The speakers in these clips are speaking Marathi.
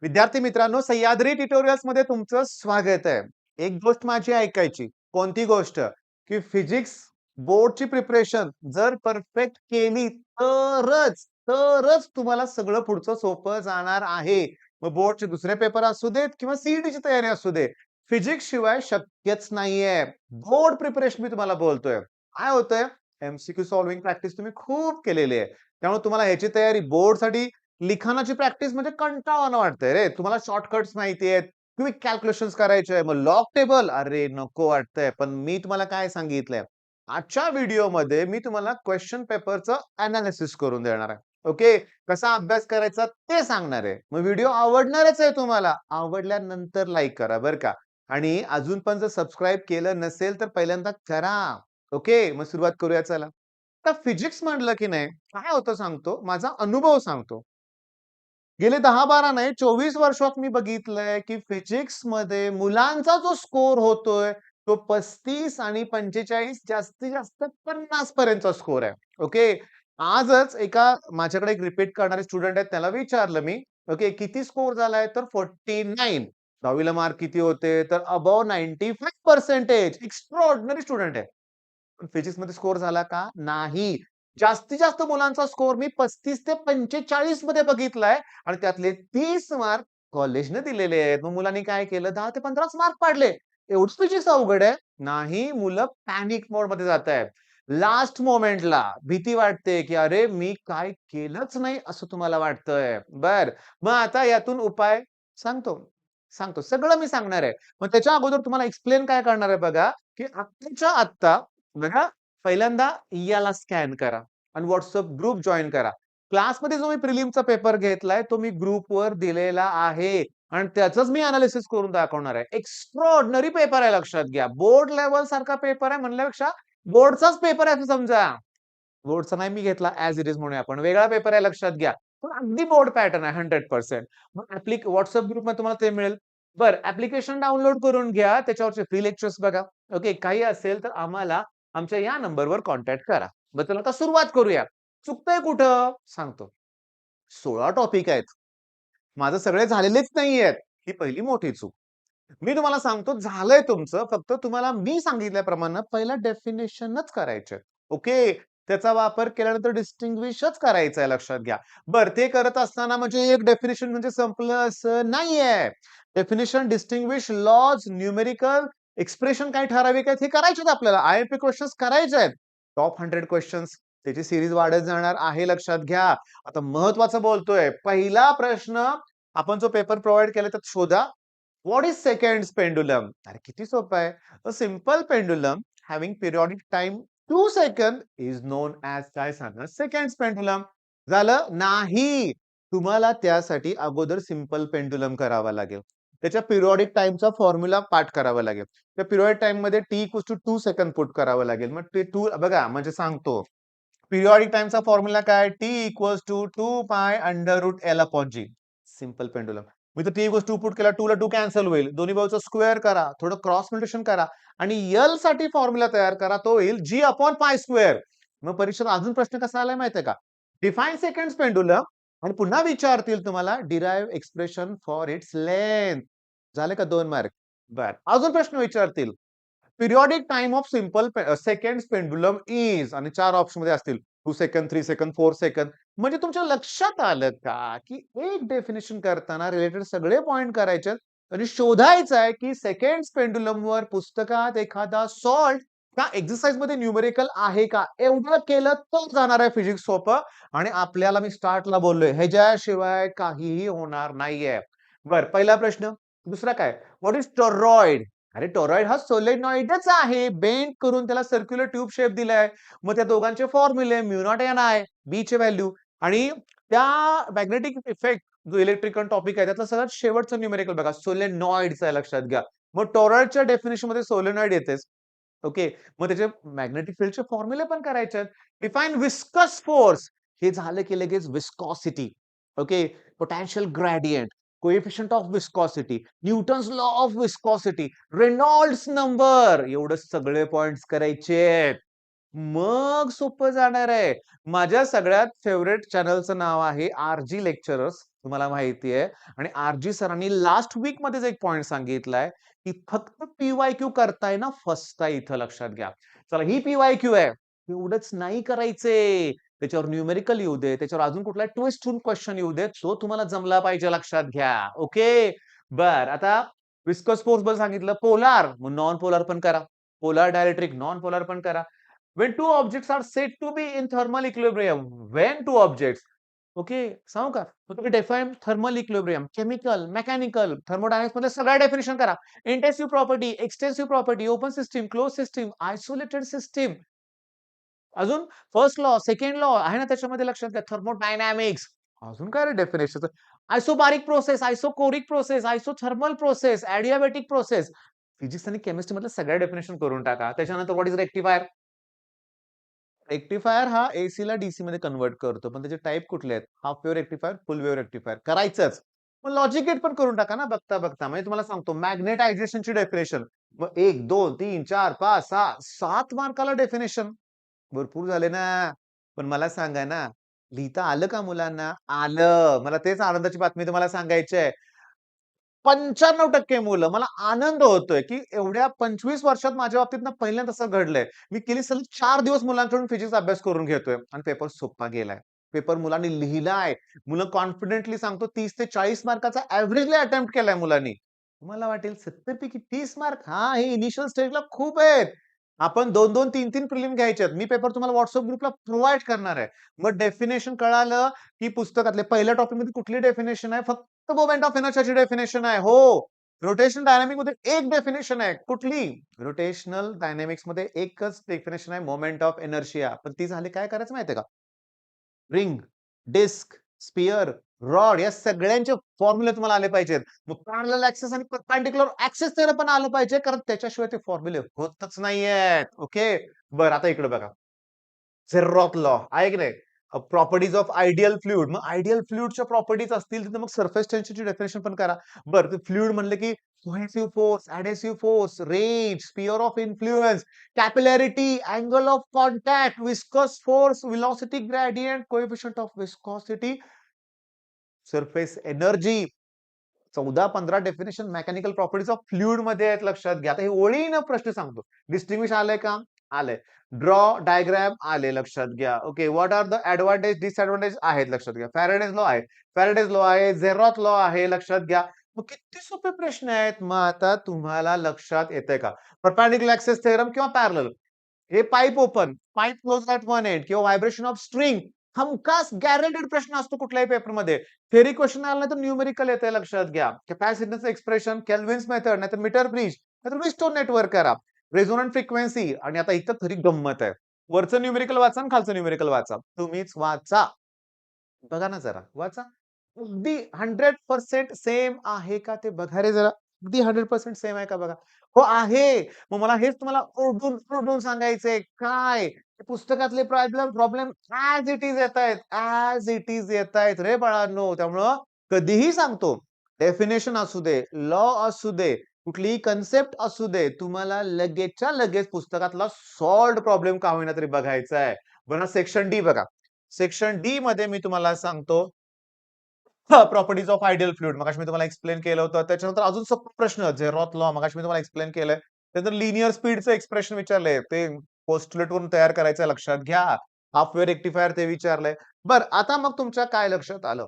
विद्यार्थी मित्रांनो, सह्याद्री ट्युटोरियल्स मध्ये तुमचं स्वागत आहे. एक गोष्ट माझी ऐकायची. कोणती गोष्ट? की फिजिक्स बोर्डची प्रिपरेशन जर परफेक्ट केली तरच तुम्हाला सगळं पुढचं सोपं जाणार आहे. मग बोर्डचे दुसरे पेपर असू देत किंवा सीईटीची तयारी असू दे. फिजिक्स शिवाय शक्यच नाहीये. बोर्ड प्रिपरेशन मी तुम्हाला बोलतोय. काय होतंय? एमसीक्यू सॉल्व्हिंग प्रॅक्टिस तुम्ही खूप केलेली आहे. त्यामुळे तुम्हाला ह्याची तयारी बोर्डसाठी लिखाणाची प्रॅक्टिस म्हणजे कंटाळवाणं वाटतंय रे. तुम्हाला शॉर्टकट्स माहिती आहेत, क्विक कॅल्क्युलेशन्स करायचे आहे. मग लॉग टेबल अरे नको वाटतंय. पण मी तुम्हाला काय सांगितलंय, आजच्या व्हिडिओमध्ये मी तुम्हाला क्वेश्चन पेपरचं एनालिसिस करून देणार आहे. ओके. कसा अभ्यास करायचा ते सांगणार आहे. मग व्हिडिओ आवडणारच आहे तुम्हाला. आवडल्यानंतर लाईक करा बरं का. आणि अजून पण जर सबस्क्राईब केलं नसेल तर पहिल्यांदा करा. ओके. मग सुरुवात करूया चला. आता फिजिक्स म्हटलं की नाही, काय होतं सांगतो, माझा अनुभव सांगतो. गेले 10-12 नाही 24 वर्षात मी बघितलंय, की फिजिक्समध्ये मुलांचा जो स्कोर होतोय, तो 35 आणि 45 जास्तीत जास्त 50 पर्यंतचा स्कोर आहे. ओके. आजच एका माझ्याकडे एक रिपीट करणारे स्टुडंट आहेत त्याला विचारलं मी, ओके, किती स्कोर झालाय? तर 49. 10वी ला मार्क किती होते? तर अबोव्ह 95% एक्स्ट्राऑर्डिनरी स्टुडंट आहे. पण फिजिक्समध्ये स्कोर झाला का? नाही. जास्तीत जास्त मुलांचा स्कोर मी 35 ते 45 मध्ये बघितलाय आणि त्यातले 30 मार्क कॉलेजने दिलेले आहेत. मग मुलांनी काय केलं 10 ते 15च मार्क पाडले. एवढंच फिजिक्स अवघड आहे? नाही, मुलं पॅनिक मोडमध्ये जातायत. लास्ट मोमेंटला भीती वाटते, की अरे मी काय केलंच नाही असं तुम्हाला वाटतंय. मग आता यातून उपाय सांगतो. सांगतो. सगळं मी सांगणार आहे. मग त्याच्या अगोदर तुम्हाला एक्सप्लेन काय करणार आहे बघा, की आत्ताच्या आत्ता बघा, पहिल्यांदा याला स्कॅन करा आणि WhatsApp ग्रुप जॉइन करा. क्लासमध्ये जो मी प्रिलिमचा पेपर घेतलाय, तो मी ग्रुपवर दिलेला आहे आणि त्याचंच मी एनालिसिस करून दाखवणार आहे. एक्स्ट्राऑर्डिनरी पेपर आहे लक्षात घ्या. बोर्ड लेव्हल सारखा पेपर आहे म्हणल्यापेक्षा बोर्डचाच पेपर आहे असं समजा. बोर्डचा नाही मी घेतला ॲज इट इज म्हणूया आपण. वेगळा पेपर आहे लक्षात घ्या. पण अगदी बोर्ड पॅटर्न आहे 100%. मग WhatsApp ग्रुपमध्ये तुम्हाला ते मिळेल. बरं, ॲप्लिकेशन डाउनलोड करून घ्या. त्याच्यावरचे फ्री लेक्चर्स बघा. ओके. काही असेल तर आम्हाला आमच्या या नंबरवर कॉन्टॅक्ट करा. मग चला आता सुरुवात करूया. चुकतंय कुठं? सांगतो. 16 टॉपिक आहेत. माझं सगळे झालेलेच नाहीयेत. ही पहिली मोठी चूक. मी तुम्हाला सांगतो झालंय तुमचं. फक्त तुम्हाला मी सांगितल्याप्रमाणे पहिला डेफिनिशनच करायचे. ओके. त्याचा वापर केल्यानंतर डिस्टिंग्विशच करायचं आहे लक्षात घ्या. बरं ते करत असताना म्हणजे एक डेफिनिशन म्हणजे संपलं असं नाहीये. Definition, distinguish, laws, numerical expression काय ठराविक आहेत हे करायचेत आपल्याला. आय-एम-पी क्वेशन्स करायचे आहेत. टॉप 100 क्वेशन्स त्याची सीरीज वाढत जाणार आहे लक्षात घ्या. आता महत्त्वाचं बोलतोय. पहिला प्रश्न आपण जो पेपर प्रोव्हाईड केला त्यात शोधा. What is seconds pendulum? अरे किती सोपं आहे. A simple pendulum having periodic time 2 second is non as काय सांगा? Seconds pendulum. झालं? नाही. तुम्हाला त्यासाठी अगोदर सिंपल पेंडुलम करावा लागेल. त्याच्या पिरियॉडिक टाईमचा फॉर्म्युला पाठ करावा लागेल. त्या पिरियॉडिक टाईममध्ये T equals to 2 second put करावं लागेल. मग ते 2 बघा म्हणजे सांगतो. पिरियॉडिक टाईमचा फॉर्म्युला काय? T equals to 2 pi under root L upon G. Simple pendulum. मी तर टी इक्वल्स 2 पुट केला 2 ला 2 कॅन्सल होईल. दोन्ही बाजूचा स्क्वेअर करा. थोडं क्रॉस मल्टिप्लिकेशन करा आणि एल साठी फॉर्म्युला तयार करा. तो येईल जी अपॉन पाय स्क्वेअर. मग परीक्षेत अजून प्रश्न कसा आलाय माहितीये का? डिफाइन सेकंड्स पेंडुलम आणि पुन्हा विचारतील तुम्हाला derive expression for its length. झाले का 2 मार्क? बरं. अजून प्रश्न विचारतील. Periodic time of simple seconds pendulum is आणि 4 ऑप्शनमध्ये असतील. 2 सेकंड, 3 सेकंड, 4 सेकंड. म्हणजे तुमच्या लक्षात आलं का, की एक डेफिनिशन करताना रिलेटेड सगळे पॉइंट करायचे आणि शोधायचं आहे, की सेकंड्स पेंडुलमवर पुस्तकात एखादा सॉल्व्ह का एक्सरसाइजमध्ये न्यूमेरिकल आहे का? एवढं केलं तर जाणार आहे फिजिक्स सोपं आणि आपल्याला मी स्टार्टला बोललोय ह्याच्याशिवाय काहीही होणार नाहीये. बरं, पहिला प्रश्न. दुसरा काय? What is toroid? अरे टोरॉइड हा सोलेनॉइडच आहे. बेंड करून त्याला सर्क्युलर ट्यूब शेप दिलाय. मग त्या दोघांचे फॉर्म्युले म्यू नॉट एन आय, बी चे व्हॅल्यू आणि त्या मॅग्नेटिक इफेक्ट जो इलेक्ट्रिकल टॉपिक आहे त्यातला सगळ्यात शेवटचं न्यूमेरिकल बघा सोलेनॉइडचं आहे लक्षात घ्या. मग टोरॉइडच्या डेफिनिशन मध्ये सोलेनॉइड येतेच. ओके. मग त्याचे मॅग्नेटिक फील्डचे फॉर्म्युले पण करायचे आहेत. Define viscous force. हे झालं की लगेच viscosity. Okay. Potential gradient, coefficient of viscosity, Newton's law of viscosity, Reynolds number एवढे सगळे पॉइंट्स करायचे. मग सोपं जाणार आहे. माझ्या सगळ्यात फेव्हरेट चॅनलचं नाव आहे आर-जी लेक्चरर्स. तुम्हाला माहिती आहे. आणि आर-जी सरांनी लास्ट वीकमध्येच एक पॉइंट सांगितलाय, की फक्त पी-वाय-क्यू करताय ना, फसताय इथं लक्षात घ्या. चला ही पी-वाय-क्यू आहे. एवढंच नाही करायचे. त्याच्यावर न्यूमेरिकल येऊ दे, त्याच्यावर अजून कुठला ट्विस्ट होऊन क्वेश्चन येऊ दे, तो तुम्हाला जमला पाहिजे लक्षात घ्या. ओके. बरं आता विस्कस फोर्स बद्दल सांगितलं. पोलार, मग नॉन पोलार पण करा. पोलार डायलेक्ट्रिक, नॉन पोलार पण करा. When two objects are said to be in thermal equilibrium, when two objects, okay सांगू का? मग तुम्ही define thermal equilibrium, chemical, mechanical, thermodynamics मध्ये सगळ्या डेफिनेशन करा. Intensive property, extensive property, open system, close system, isolated system. अजून फर्स्ट लॉ, सेकंड लॉ आहे ना त्याच्यामध्ये लक्षात घ्या. थर्मोडायनामिक्स. अजून काय रे definition? Isobaric process, isochoric process, isothermal process, adiabatic process. Physics आणि केमिस्ट्री मधल्या सगळ्या डेफिनेशन करून टाका. त्याच्यानंतर व्हॉट इज रेक्टिफायर? रेक्टिफायर हा एसी ला डीसी मध्ये कन्वर्ट करतो. पण त्याचे टाइप कुठले आहेत? हाफ वेव्ह रेक्टिफायर, फुल वेव्ह रेक्टिफायर करायचंच. मग लॉजिक गेट पण करून टाका ना बघता. म्हणजे तुम्हाला सांगतो मॅग्नेटायझेशनची डेफिनेशन. मग 1, 2, 3, 4, 5, 6, 7 मार्काला डेफिनेशन. भरपूर झाले ना. पण मला सांगा ना, लिहिता आलं का मुलांना? आलं. मला तेच आनंदाची बातमी तुम्हाला सांगायची आहे. 95% मुलं. मला आनंद होतोय, की एवढ्या 25 वर्षात माझ्या बाबतीत ना पहिल्यांदा असं घडलंय. मी गेली सलग 4 दिवस मुलांकडून फिजिक्स अभ्यास करून घेतोय आणि पेपर सोपा गेलाय. पेपर मुलांनी लिहिलाय. मुलं कॉन्फिडेंटली सांगतो 30 ते 40 मार्काचा एव्हरेजली अटेम्प्ट केलाय मुलांनी. तुम्हाला वाटेल 70 पैकी 30 मार्क हां, हे इनिशियल स्टेजला खूप आहेत. आपण 2-2, 3-3 प्रिलिम घ्यायचे मी पेपर तुम्हाला WhatsApp ग्रुपला प्रोव्हाईड करणार आहे. मग डेफिनेशन कळालं, की पुस्तकातले पहिल्या टॉपिकमध्ये कुठली डेफिनेशन आहे? फक्त मोमेंट ऑफ इनर्शियाची डेफिनेशन आहे. हो. रोटेशनल डायनामिक मध्ये एक डेफिनेशन आहे. कुठली? रोटेशनल डायनामिक्स मध्ये एकच डेफिनेशन आहे मोमेंट ऑफ इनर्शिया. पण ती झाली काय करायचं माहितीये का? रिंग, डिस्क, स्फिअर, रॉड या सगळ्यांचे फॉर्म्युले तुम्हाला आले पाहिजेत. मग पॅरलल ॲक्सिस आणि परपेंडिक्युलर ॲक्सिस त्याला पण आलं पाहिजे कारण त्याच्याशिवाय ते फॉर्म्युले होतच नाहीयेत. ओके. बरं आता इकडे बघा. झेरॉथ लॉ आहे की नाही? Properties of ideal fluid. मग आयडियल फ्लुइडच्या प्रॉपर्टीज असतील तिथे मग सरफेस टेन्शनची डेफिनेशन पण करा. बरं ते फ्लुइड म्हणलं की cohesive force, adhesive force, range, sphere of influence, capillarity, angle of contact, viscous force, velocity gradient, coefficient of viscosity, surface energy. 14-15 definition mechanical properties of fluid मध्ये आहेत लक्षात घ्या. आता हे ओळीनं प्रश्न सांगतो. डिस्टिंग्विश आलंय का? आलंय. ड्रॉ डायग्राम आले लक्षात घ्या. Okay. What are the advantage, disadvantage आहेत लक्षात घ्या. फॅराडेज लॉ आहे. फॅराडेज लॉ आहे. झेरॉथ लॉ आहे लक्षात घ्या. मग किती सोपे प्रश्न आहेत. मग आता तुम्हाला लक्षात येतंय का? परपेंडिक्युलर ॲक्सिस थेरम किंवा पॅरलल. हे pipe open, pipe close at one end किंवा व्हायब्रेशन ऑफ स्ट्रिंग हमखास गॅरंटेड प्रश्न असतो कुठल्याही पेपरमध्ये. थेरी क्वेश्चन आला तर न्यूमेरिकल येते लक्षात घ्या. कॅपॅसिटन्स एक्सप्रेशन, केल्विन्स मेथड नाहीतर मीटर ब्रिज नाहीतर विस्टोन नेटवर्क करा. रेझोनंट फ्रिक्वेन्सी आणि आता इथं खरी गंमत आहे. वरचं न्यूमेरिकल वाचा आणि खालचं न्यूमेरिकल वाचा. तुम्हीच वाचा. बघा ना जरा वाचा. अगदी 100% सेम आहे का ते बघा रे जरा. अगदी 100% सेम आहे का बघा. हो आहे. मग मला हेच तुम्हाला ओरडून सांगायचंय. काय? पुस्तकातले problem problem as it is येतायत. ॲज इट इज येतायत रे बाळांनो. त्यामुळं कधीही सांगतो, डेफिनेशन असू दे, लॉ असू दे, कुठलीही कन्सेप्ट असू दे, तुम्हाला लगेचच्या लगेच पुस्तकातला सॉल्व्हड प्रॉब्लेम का होईना तरी बघायचा आहे. बघा सेक्शन डी बघा. सेक्शन डी मध्ये मी तुम्हाला सांगतो प्रॉपर्टीज ऑफ आयडियल फ्लुइड मगाशी मी तुम्हाला एक्सप्लेन केलं होतं. त्याच्यानंतर अजून सोपा प्रश्न झेरॉथ लॉ मगाशी मी तुम्हाला एक्सप्लेन केलंय. त्यानंतर लिनियर स्पीडचं एक्सप्रेशन विचारलंय. ते पोस्टुलेट वरून तयार करायचं लक्षात घ्या. हाफ वेव्ह रेक्टिफायर ते विचारलंय. बरं आता मग तुमच्या काय लक्षात आलं,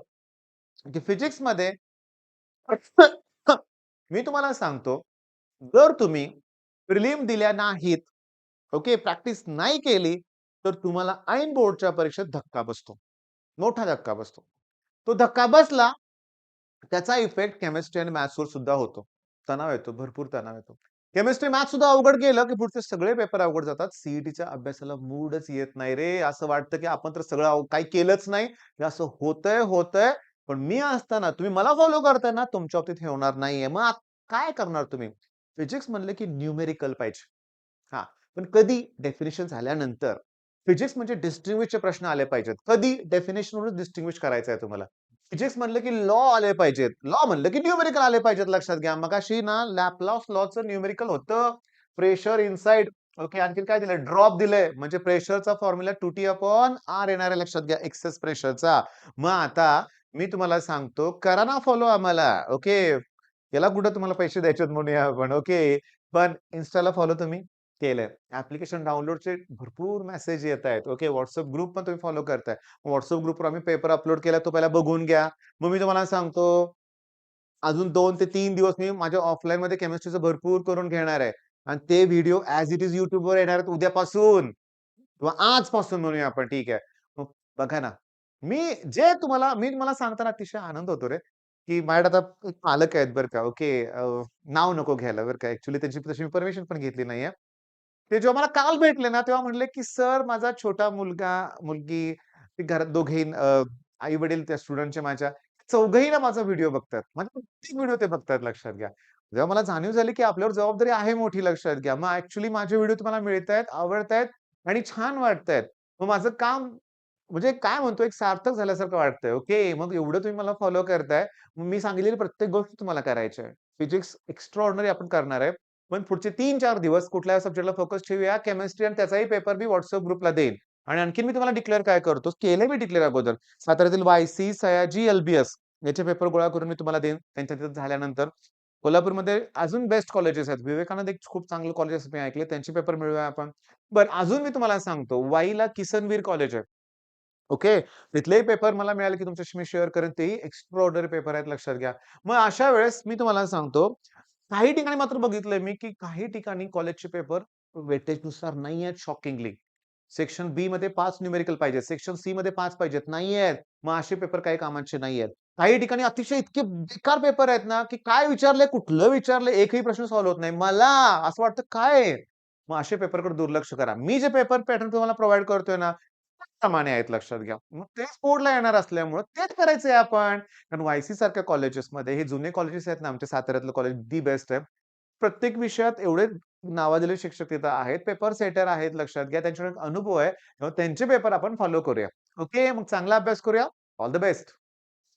की फिजिक्समध्ये मी तुम्हाला सांगतो, जर तुम्ही प्रिलिम दिल्या नाहीत, ओके, प्रॅक्टिस नाही केली, तर तुम्हाला ऐन बोर्डच्या परीक्षेत धक्का बसतो. मोठा धक्का बसतो. तो धक्का बसला त्याचा इफेक्ट केमिस्ट्री आणि मॅथ्सवर सुद्धा होतो. तणाव येतो, भरपूर तणाव येतो. केमिस्ट्री, मॅथ्स सुद्धा अवघड गेलं, की पुढचे सगळे पेपर अवघड जातात. सीईटीच्या अभ्यासाला मूडच येत नाही रे. असं वाटतं, की आपण तर सगळं काही केलंच नाही. हे असं होतंय. पण मी असताना तुम्ही मला फॉलो करताय ना, तुमच्या बाबतीत हे होणार नाहीये. मग काय करणार तुम्ही? फिजिक्स म्हणलं, की न्यूमेरिकल पाहिजे. हां, पण कधी डेफिनिशन झाल्यानंतर फिजिक्स म्हणजे डिस्टिंग्विशचे प्रश्न आले पाहिजेत. कधी डेफिनिशनवरून डिस्टिंग्विश करायचं आहे तुम्हाला. फिजिक्स म्हणलं की लॉ आले पाहिजेत. लॉ म्हणलं की न्यूमेरिकल आले पाहिजेत लक्षात घ्या. मगाशी ना लॅपलॉस लॉचं न्यूमेरिकल होतं. Pressure inside okay. आणखीन काय दिलंय? ड्रॉप दिलंय. म्हणजे प्रेशरचा फॉर्म्युला 2T/R येणार आहे लक्षात घ्या एक्सेस प्रेशरचा. मग आता मी तुम्हाला सांगतो, करा ना फॉलो आम्हाला. ओके. याला कुठं तुम्हाला पैसे द्यायचेत म्हणूया आपण. ओके. पण Instaला फॉलो तुम्ही केलंय. ॲप्लिकेशन डाउनलोडचे भरपूर मेसेज येतायत. ओके. WhatsApp ग्रुप पण तुम्ही फॉलो करताय. WhatsApp ग्रुपवर आम्ही पेपर अपलोड केला, तो पहिला बघून घ्या. मग मी तुम्हाला सांगतो, अजून 2 ते 3 दिवस मी माझ्या ऑफलाईनमध्ये केमिस्ट्रीचं भरपूर करून घेणार आहे. आणि ते व्हिडिओ ॲज इट इज YouTubeवर येणार आहेत उद्यापासून किंवा आजपासून म्हणूया आपण. ठीक आहे. मग बघा ना, मी तुम्हाला सांगताना अतिशय आनंद होतो रे, की माझ्याकडे आता एक पालक आहेत बरं का. ओके. नाव नको घ्यायला बरं का. ॲक्चुअली त्यांची तशी मी परमिशन पण घेतली नाहीये. ते जेव्हा मला काल भेटले ना, तेव्हा म्हटले, की "सर माझा छोटा मुलगा, मुलगी ते घरात दोघेही आई-वडील त्या स्टुडंटचे माझ्या चौघंही ना माझा व्हिडिओ बघतात. माझे प्रत्येक व्हिडिओ ते बघतात लक्षात घ्या." जेव्हा मला जाणीव झाली, की आपल्यावर जबाबदारी आहे मोठी लक्षात घ्या. मग ॲक्चुअली माझे व्हिडिओ तुम्हाला मिळतायत, आवडतायत आणि छान वाटतायत. मग माझं काम म्हणजे काय म्हणतो एक सार्थक झाल्यासारखं वाटतंय. ओके. मग एवढं तुम्ही मला फॉलो करताय. मग मी सांगितलेली प्रत्येक गोष्ट तुम्हाला करायची आहे. फिजिक्स एक्स्ट्राऑर्डिनरी आपण करणार आहे. पण पुढचे 3-4 दिवस कुठल्या सब्जेक्टला फोकस ठेवूया. केमिस्ट्री आणि त्याचाही पेपर मी WhatsApp ग्रुपला देईन. आणि आणखीन मी तुम्हाला डिक्लेअर काय करतो, केलंय मी डिक्लेअर अगोदर. साताऱ्यातील वाय-सी, सयाजी, एल-बी-एस याचे पेपर गोळा करून मी तुम्हाला देईन. त्यांच्या तिथं झाल्यानंतर कोल्हापूरमध्ये अजून बेस्ट कॉलेजेस आहेत. विवेकानंद एक खूप चांगलं कॉलेज मी ऐकले. त्यांचे पेपर मिळवूया आपण. बरं अजून मी तुम्हाला सांगतो, वाईला किसनवीर कॉलेज आहे. ओके. तिथलेही पेपर मला मिळाले, की तुमच्याशी मी शेअर करेन. तेही एक्स्ट्रा ऑर्डिनरी पेपर आहेत लक्षात घ्या. मग अशा वेळेस मी तुम्हाला सांगतो, काही ठिकाणी मात्र बघितलंय मी, की काही ठिकाणी कॉलेजचे पेपर वेटेजनुसार नाही आहेत शॉकिंगली. सेक्शन बी मध्ये 5 न्यूमेरिकल पाहिजेत. सेक्शन सी मध्ये 5 पाहिजेत. नाहीयेत. मग असे पेपर काही कामाचे नाहीयेत. काही ठिकाणी अतिशय इतके बेकार पेपर आहेत ना, की काय विचारलंय, कुठलं विचारलंय, एकही प्रश्न सॉल्व्ह होत नाही. मला असं वाटतं काय आहे? मग असे पेपरकडे दुर्लक्ष करा. मी जे पेपर पॅटर्न तुम्हाला प्रोव्हाईड करतोय ना, प्रमाणे आहेत लक्षात घ्या. मग तेच बोर्डला येणार असल्यामुळं तेच करायचंय आपण. कारण वाय-सी सारख्या कॉलेजेसमध्ये हे जुने कॉलेजेस आहेत ना, आमच्या साताऱ्यातलं कॉलेज दी बेस्ट आहे. प्रत्येक विषयात एवढे नावाजलेले शिक्षक तिथं आहेत. पेपर सेटर आहेत लक्षात घ्या. त्यांच्याकडे अनुभव आहे. तेव्हा त्यांचे पेपर आपण फॉलो करूया. ओके. मग चांगला अभ्यास करूया. All the best.